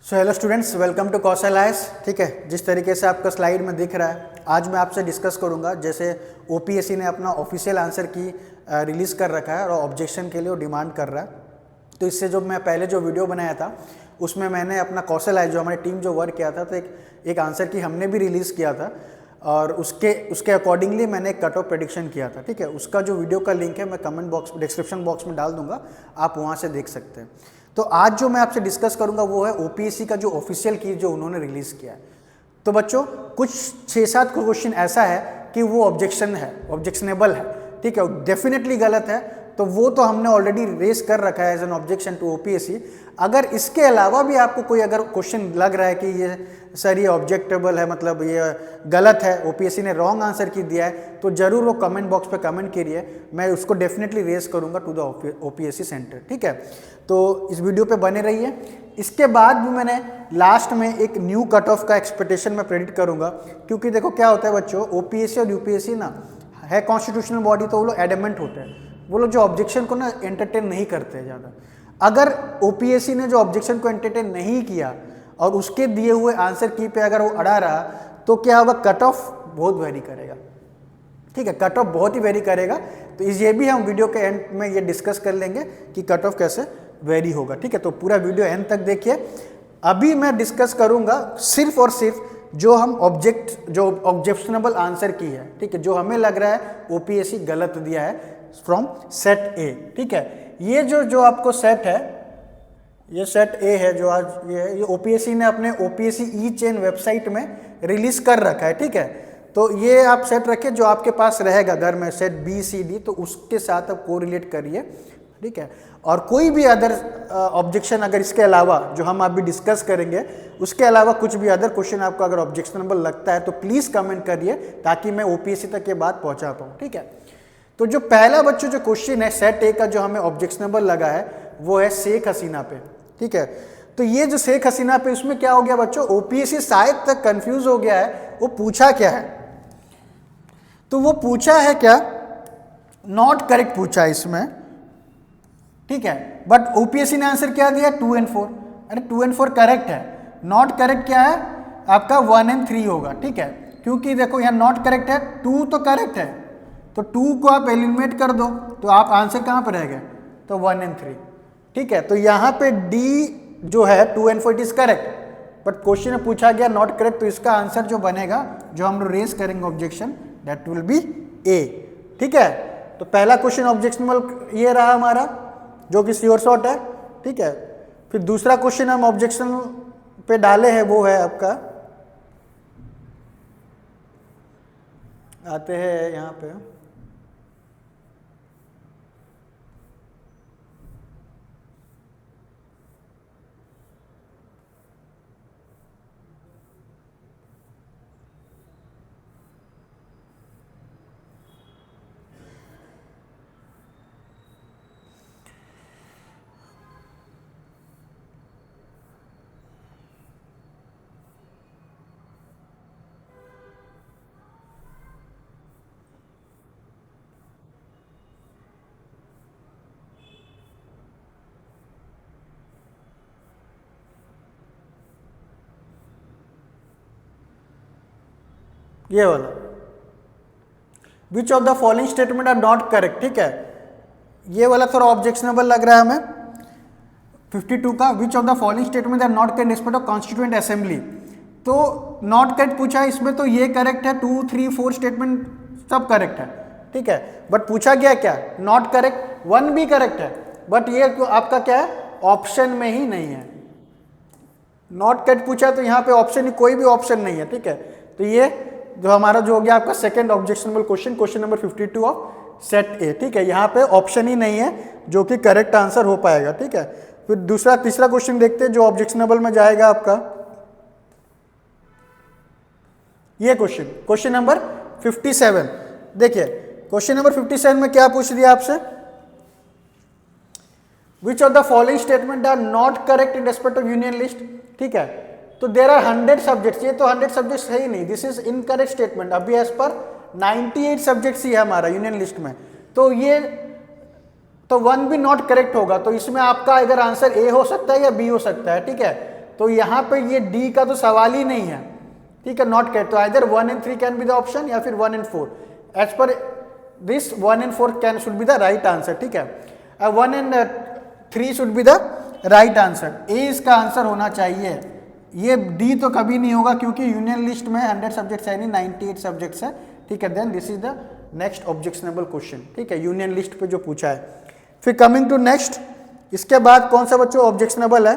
So hello students, welcome to Kaushal IAS. ठीक है, जिस तरीके से आपका स्लाइड में दिख रहा है, आज मैं आपसे डिस्कस करूंगा। जैसे ओपीएससी ने अपना ऑफिशियल आंसर की रिलीज़ कर रखा है और ऑब्जेक्शन के लिए वो डिमांड कर रहा है। तो इससे जो मैं पहले जो वीडियो बनाया था उसमें मैंने अपना कौशल आईएएस जो हमारी टीम जो वर्क किया था, तो एक आंसर की हमने भी रिलीज़ किया था और उसके अकॉर्डिंगली मैंने एक कट ऑफ प्रेडिक्शन किया था। ठीक है, उसका जो वीडियो का लिंक है मैं कमेंट बॉक्स डिस्क्रिप्शन बॉक्स में डाल दूंगा, आप वहाँ से देख सकते हैं। तो आज जो मैं आपसे डिस्कस करूंगा वो है ओपीएससी का जो ऑफिशियल की जो उन्होंने रिलीज़ किया है। तो बच्चों, कुछ 6-7 क्वेश्चन ऐसा है कि वो ऑब्जेक्शन है, ऑब्जेक्शनेबल है। ठीक है, डेफिनेटली गलत है, तो वो तो हमने ऑलरेडी रेस कर रखा है as an objection to OPSC. अगर इसके अलावा भी आपको कोई अगर क्वेश्चन लग रहा है कि ये सर ये ऑब्जेक्टेबल है, मतलब ये गलत है, ओपीएससी ने रॉन्ग आंसर की दिया है, तो जरूर वो कमेंट बॉक्स पे कमेंट करिए, मैं उसको डेफिनेटली रेस करूंगा टू द ओपीएससी सेंटर। ठीक है, तो इस वीडियो पे बने रहिए। इसके बाद भी मैंने लास्ट में एक न्यू कट ऑफ का एक्सपेक्टेशन मैं प्रेडिक्ट करूंगा, क्योंकि देखो क्या होता है बच्चों, ओपीएससी और यूपीएससी ना है कॉन्स्टिट्यूशनल बॉडी, तो वो लोग एडमेंट होते हैं, वो लोग जो ऑब्जेक्शन को ना एंटरटेन नहीं करते ज़्यादा। अगर ओपीएससी ने जो ऑब्जेक्शन को एंटरटेन नहीं किया और उसके दिए हुए आंसर की पे अगर वो अड़ा रहा, तो क्या होगा, कट ऑफ बहुत वेरी करेगा। ठीक है, कट ऑफ बहुत ही वेरी करेगा। तो ये भी हम वीडियो के एंड में ये डिस्कस कर लेंगे कि कट ऑफ कैसे वेरी होगा। ठीक है, तो पूरा वीडियो एंड तक देखिए। अभी मैं डिस्कस करूंगा सिर्फ और सिर्फ जो हम ऑब्जेक्शनेबल आंसर की है। ठीक है, जो हमें लग रहा है ओपीएससी गलत दिया है फ्रॉम सेट ए। ठीक है, ये जो आपको सेट है, ये सेट ए है जो आज ये ओपीएससी ने अपने ओपीएससी ई चेन वेबसाइट में रिलीज कर रखा है। ठीक है, तो ये आप सेट रखिए, जो आपके पास रहेगा घर में सेट बी सी डी, तो उसके साथ आप कोरिलेट करिए। ठीक है, और कोई भी अदर ऑब्जेक्शन अगर इसके अलावा जो हम अभी डिस्कस करेंगे उसके अलावा कुछ भी अदर क्वेश्चन आपको अगर ऑब्जेक्शनेबल लगता है तो प्लीज़ कमेंट करिए, ताकि मैं ओपीएससी तक ये बात पहुंचा पाऊँ। ठीक है, तो जो पहला बच्चों जो क्वेश्चन है सेट ए का जो हमें ऑब्जेक्शनेबल लगा है वो है शेख हसीना पे। ठीक है, तो ये जो शेख हसीना पे, उसमें क्या हो गया बच्चों, ओपीएससी शायद तक कंफ्यूज हो गया है, वो पूछा क्या है। तो वो पूछा है क्या, नॉट करेक्ट पूछा है इसमें। ठीक है, बट ओपीएससी ने आंसर क्या दिया, 2 और 4। अरे 2 और 4 करेक्ट है, नॉट करेक्ट क्या है आपका 1 और 3 होगा। ठीक है, क्योंकि देखो यहाँ नॉट करेक्ट है, 2 तो करेक्ट है, तो 2 को आप एलिमिनेट कर दो तो आप आंसर कहाँ पर रहेगा, तो 1 और 3। ठीक है, तो यहाँ पे डी जो है 2 और 4 it is correct, but question में पूछा गया नॉट करेक्ट, तो इसका आंसर जो बनेगा, जो हम लोग रेस करेंगे ऑब्जेक्शन, दैट विल बी ए। ठीक है, तो पहला क्वेश्चन ऑब्जेक्शनल ये रहा हमारा, जो कि श्योर शॉट है। ठीक है, फिर दूसरा क्वेश्चन हम ऑब्जेक्शन पे डाले हैं, वो है आपका, आते हैं यहाँ पे, ये वाला, which of the following statement are not correct. ठीक है, ये वाला थोड़ा ऑब्जेक्शनेबल लग रहा है हमें। 52 का, which of the following statement are not correct respect of constituent assembly. तो नॉट करेक्ट पूछा है इसमें, तो ये करेक्ट है, 2, 3, 4 स्टेटमेंट सब करेक्ट है। ठीक है, बट पूछा गया क्या, नॉट करेक्ट, 1 भी करेक्ट है, बट ये आपका क्या है, ऑप्शन में ही नहीं है। नॉट करेक्ट पूछा तो यहाँ पे ऑप्शन ही, कोई भी ऑप्शन नहीं है। ठीक है, तो ये जो हमारा जो हो गया आपका second objectionable question, question number 52 of set ए। ठीक है, यहाँ पे ऑप्शन ही नहीं है जो कि करेक्ट आंसर हो पाएगा। ठीक है, फिर तीसरा क्वेश्चन देखते हैं जो ऑब्जेक्शनेबल में जाएगा आपका, ये क्वेश्चन नंबर 57। देखिए क्वेश्चन नंबर 57 में क्या पूछ दिया आपसे, which of the following statement are not correct in respect of union list. ठीक है, तो देर आर 100 सब्जेक्ट्स, ये तो 100 सब्जेक्ट्स है ही नहीं, दिस इज इनकरेक्ट स्टेटमेंट। अभी एज पर 98 सब्जेक्ट्स ही है हमारा यूनियन लिस्ट में, तो ये तो 1 भी नॉट करेक्ट होगा, तो इसमें आपका अगर आंसर ए हो सकता है या बी हो सकता है। ठीक है, तो यहाँ पे ये डी का तो सवाल ही नहीं है, ठीक है, नॉट करेक्ट। तो either 1 and 3 can be the option या फिर 1 and 4। As per this 1 and 4 can should be the right answer, ठीक है। 1 and 3 should be the right answer. ए इसका आंसर होना चाहिए। ये डी तो कभी नहीं होगा क्योंकि यूनियन लिस्ट में 100 सब्जेक्ट्स है नहीं, 98 सब्जेक्ट्स है, ठीक है। Then this is the next objectionable question, ठीक है, यूनियन लिस्ट पे जो पूछा है। फिर कमिंग टू नेक्स्ट, इसके बाद कौन सा बच्चों ऑब्जेक्शनेबल है?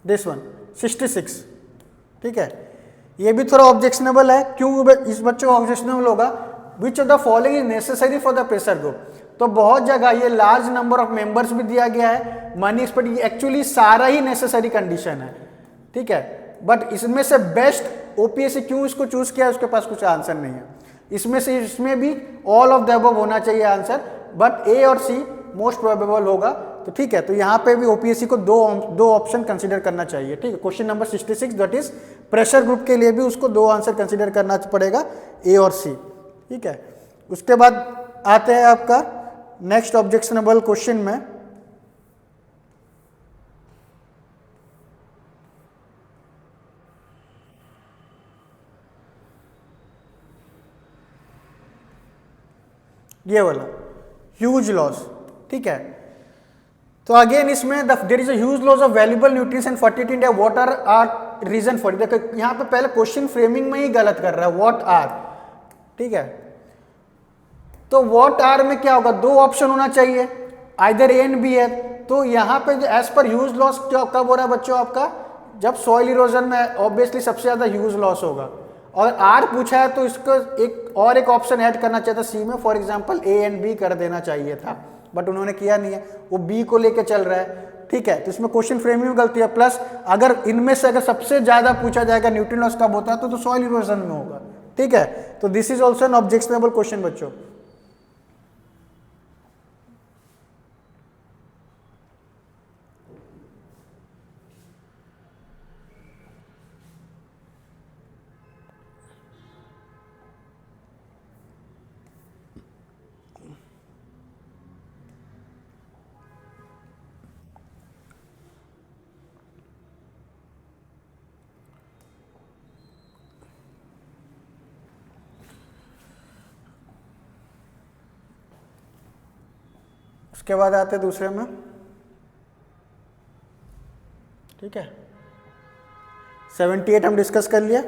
दिस वन 66, ठीक है। ये भी थोड़ा ऑब्जेक्शनेबल है। क्यों इस बच्चों को ऑब्जेक्शनेबल होगा? विच of the following is necessary for the pressure group. तो बहुत जगह ये लार्ज नंबर ऑफ मेंबर्स भी दिया गया है, मनी एक्सपर्ट, ये एक्चुअली सारा ही नेसेसरी कंडीशन है, ठीक है। बट इसमें से बेस्ट ओपीएससी क्यों इसको चूज किया, उसके पास कुछ आंसर नहीं है। इसमें भी ऑल ऑफ द अबव होना चाहिए आंसर, बट ए और सी मोस्ट प्रोबेबल होगा। तो ठीक है, तो यहाँ पे भी ओपीएससी को दो ऑप्शन कंसीडर करना चाहिए, ठीक है। Question number 66 that is pressure group के लिए भी उसको 2 आंसर कंसीडर करना पड़ेगा, ए और सी, ठीक है। उसके बाद आते हैं आपका नेक्स्ट ऑब्जेक्शनेबल क्वेश्चन में। ये वाला ह्यूज लॉस, ठीक है। तो अगेन इसमें there is a huge loss of valuable nutrients and fertility India, what are reason for it. देखो यहाँ पे पहले क्वेश्चन फ्रेमिंग में ही गलत कर रहा है, व्हाट आर, ठीक है। तो व्हाट आर में क्या होगा, 2 ऑप्शन होना चाहिए, आइदर ए एंड बी है। तो यहाँ पे एज पर ह्यूज लॉस कब हो रहा है बच्चों आपका, जब सॉइल इरोजन में ऑब्वियसली सबसे ज्यादा ह्यूज लॉस होगा। और आर पूछा है तो इसको एक ऑप्शन ऐड करना चाहिए था सी में, for example A and B कर देना चाहिए था, बट उन्होंने किया नहीं है, वो बी को लेके चल रहा है, ठीक है। तो इसमें क्वेश्चन फ्रेमिंग में गलती है। प्लस अगर इनमें से अगर सबसे ज्यादा पूछा जाएगा न्यूट्रिएंट लॉस कब होता है तो सॉइल इरोजन में होगा, ठीक है। तो this is also an objectionable question बच्चों। उसके बाद आते हैं दूसरे में, ठीक है। 78 हम डिस्कस कर लिया।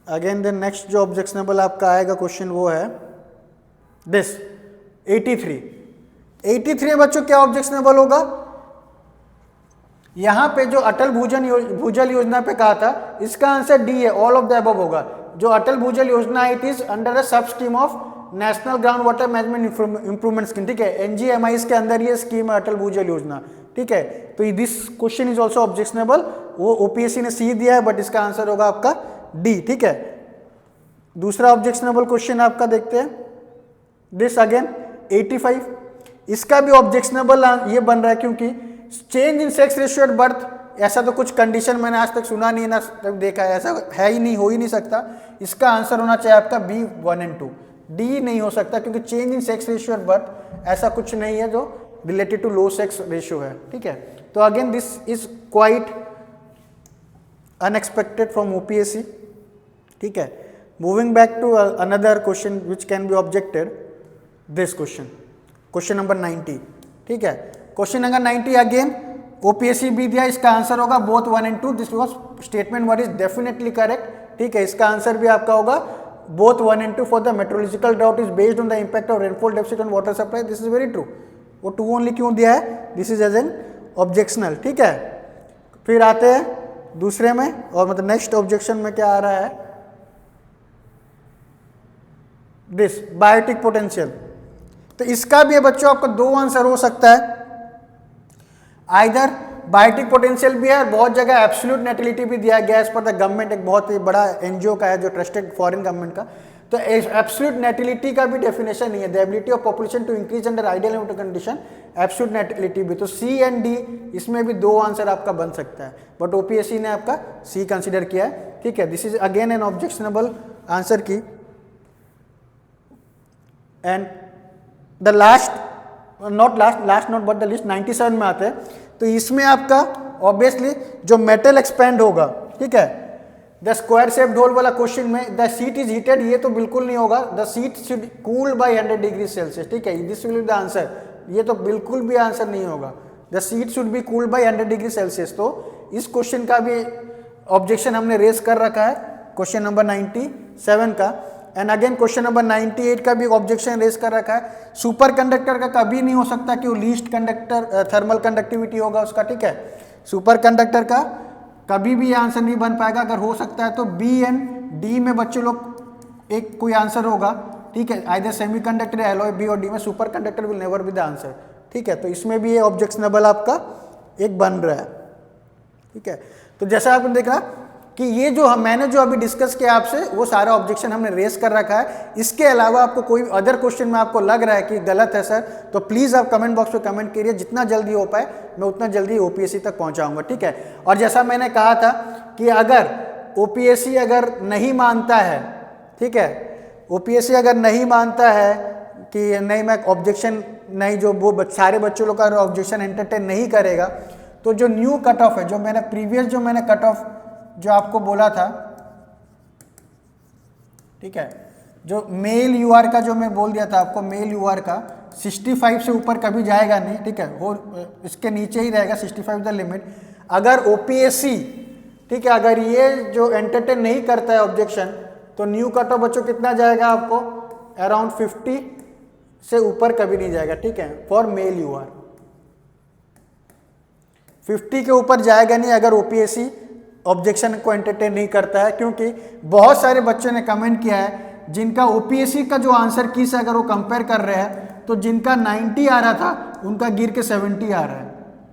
अगेन देन नेक्स्ट जो ऑब्जेक्शनेबल आपका आएगा क्वेश्चन वो है दिस 83 बच्चों क्या ऑब्जेक्शनेबल होगा? यहां पे जो अटल भूजल योजना पे कहा था, इसका आंसर डी है, ऑल ऑफ द अबव होगा। जो अटल भूजल योजना it is under the sub scheme of national ground water management improvement scheme, ठीक है। एनजीएमआई के अंदर ये स्कीम है अटल भूजल योजना, ठीक है। तो this question is also objectionable. वो ओपीएससी ने सी दिया है बट इसका आंसर होगा आपका डी, ठीक है। दूसरा ऑब्जेक्शनेबल क्वेश्चन आपका देखते हैं, दिस अगेन 85। इसका भी ऑब्जेक्शनेबल ये बन रहा है क्योंकि change in sex ratio at birth, ऐसा तो कुछ कंडीशन मैंने आज तक सुना नहीं, ना देखा है, ऐसा है ही नहीं, हो ही नहीं सकता। इसका आंसर होना चाहिए आपका बी 1 and 2। डी नहीं हो सकता क्योंकि change in sex ratio at birth ऐसा कुछ नहीं है जो related to low sex ratio है, ठीक है। तो again this is quite unexpected from OPSC, ठीक है। Moving back to another question which can be objected, this question number 90, ठीक है। क्वेश्चन नंबर 90 अगेन ओपीएससी भी दिया, इसका आंसर होगा both 1 and 2। This was statement what is definitely correct, ठीक है। इसका आंसर भी आपका होगा both 1 and 2 for the meteorological drought is based on the impact of rainfall deficit on water supply, this is very true। वो 2 only क्यों दिया है, this is as an objectional, ठीक है। फिर आते हैं दूसरे में, और मतलब नेक्स्ट ऑब्जेक्शन में क्या आ रहा है, दिस बायोटिक पोटेंशियल। तो इसका भी बच्चों आपको 2 आंसर हो सकता है, आइदर बायोटिक पोटेंशियल भी है, बहुत जगह एब्सोल्यूट नेटिलिटी भी दिया गया एज पर द गवर्नमेंट, एक बहुत ही बड़ा एनजीओ का है जो ट्रस्टेड फॉरेन गवर्नमेंट का। तो एब्सोल्यूट नेटिलिटी का भी डेफिनेशन नहीं है, the ability of population to increase under ideal condition, absolute natality भी। तो सी एंड डी इसमें भी दो आंसर आपका बन सकता है, बट ओपीएससी ने आपका सी कंसिडर किया है, ठीक है। This is again an objectionable answer की। And the last not but the least 97 में आते हैं, तो इसमें आपका ऑब्वियसली जो मेटल एक्सपेंड होगा, ठीक है, द स्क्वायर शेप्ड होल वाला क्वेश्चन में द शीट इज हीटेड, ये तो बिल्कुल नहीं होगा, the sheet should cool by 100 degree Celsius, ठीक है, this will be the answer, ये तो बिल्कुल भी आंसर नहीं होगा, the sheet should be cooled by 100 degree Celsius. तो इस क्वेश्चन का भी ऑब्जेक्शन हमने रेज कर रखा है, क्वेश्चन नंबर 97 का। एंड अगेन क्वेश्चन नंबर 98 का भी ऑब्जेक्शन रेज कर रखा है, सुपर कंडक्टर का कभी नहीं हो सकता कि वो लीस्ट कंडक्टर थर्मल कंडक्टिविटी होगा उसका, ठीक है, सुपर कंडक्टर का कभी भी आंसर नहीं बन पाएगा। अगर हो सकता है तो बी एंड डी में बच्चे लोग एक कोई आंसर होगा, ठीक है, आइदर सेमीकंडक्टर या एलॉय, बी और डी में super conductor will never be the answer, ठीक है। तो इसमें भी ये ऑब्जेक्शनेबल आपका एक बन रहा है, ठीक है। तो जैसा आपने देखा कि ये जो मैंने जो अभी डिस्कस किया आपसे, वो सारा ऑब्जेक्शन हमने रेस कर रखा है। इसके अलावा आपको कोई अदर क्वेश्चन में आपको लग रहा है कि गलत है सर, तो प्लीज़ आप कमेंट बॉक्स में कमेंट करिए, जितना जल्दी हो पाए मैं उतना जल्दी ओपीएससी तक पहुंचाऊंगा, ठीक है। और जैसा मैंने कहा था कि अगर ओपीएससी अगर नहीं मानता है, ठीक है, ओपीएससी अगर नहीं मानता है कि नहीं मैं ऑब्जेक्शन नहीं, जो वो सारे बच्चों लोग का ऑब्जेक्शन एंटरटेन नहीं करेगा, तो जो न्यू कट ऑफ है, जो मैंने प्रीवियस जो मैंने कट ऑफ जो आपको बोला था, ठीक है, जो मेल यूआर का जो मैं बोल दिया था आपको, मेल यूआर का 65 से ऊपर कभी जाएगा नहीं, ठीक है, वो इसके नीचे ही रहेगा, 65 द लिमिट। अगर ओपीएससी, ठीक है, अगर ये जो एंटरटेन नहीं करता है ऑब्जेक्शन, तो न्यू कट ऑफ बच्चों कितना जाएगा आपको, अराउंड 50 से ऊपर कभी नहीं जाएगा, ठीक है, फॉर मेल यूआर 50 के ऊपर जाएगा नहीं अगर ओपीएससी ऑब्जेक्शन को एंटरटेन नहीं करता है। क्योंकि बहुत सारे बच्चों ने कमेंट किया है जिनका ओपीएससी का जो आंसर की से अगर वो कंपेयर कर रहे हैं, तो जिनका 90 आ रहा था उनका गिर के 70 आ रहा है,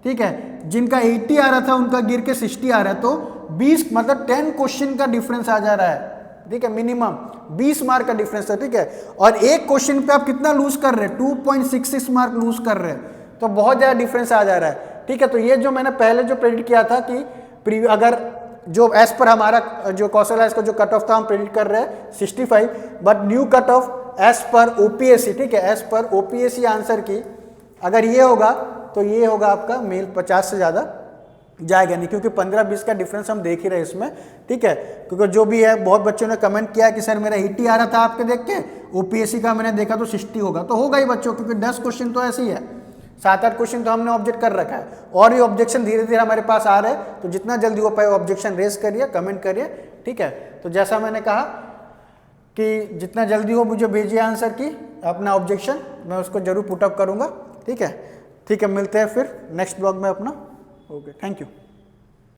ठीक है, जिनका 80 आ रहा था उनका गिर के 60 आ रहा है। तो 20 मतलब 10 क्वेश्चन का डिफरेंस आ जा रहा है, ठीक है, मिनिमम 20 मार्क का डिफरेंस है, ठीक है। और एक क्वेश्चन पे आप कितना लूज कर रहे हैं, 2.66 मार्क लूज कर रहे हैं, तो बहुत ज़्यादा डिफरेंस आ जा रहा है, ठीक है। तो ये जो मैंने पहले जो प्रेडिक्ट किया था कि अगर जो एज पर हमारा जो कौशल का जो कट ऑफ था हम प्रेडिक्ट कर रहे हैं 65, but new cut off age पर ओपीएससी, ठीक है, एज पर ओपीएससी आंसर की अगर ये होगा तो ये होगा आपका मेल 50 से ज़्यादा जाएगा नहीं, क्योंकि 15-20 का डिफरेंस हम देख ही रहे इसमें, ठीक है। क्योंकि जो भी है, बहुत बच्चों ने कमेंट किया कि सर मेरा 80 आ रहा था आपके देख के, ओपीएससी का मैंने देखा तो 60 होगा, तो होगा ही बच्चों, क्योंकि 10 क्वेश्चन तो ऐसे ही है, 7-8 क्वेश्चन तो हमने ऑब्जेक्ट कर रखा है, और ये ऑब्जेक्शन धीरे धीरे हमारे पास आ रहे हैं। तो जितना जल्दी हो पाए ऑब्जेक्शन रेज करिए, कमेंट करिए, ठीक है। तो जैसा मैंने कहा कि जितना जल्दी हो मुझे भेजिए आंसर की अपना ऑब्जेक्शन, मैं उसको जरूर पुटअप करूँगा, ठीक है। ठीक है, मिलते हैं फिर नेक्स्ट ब्लॉग में अपना। Okay, thank you.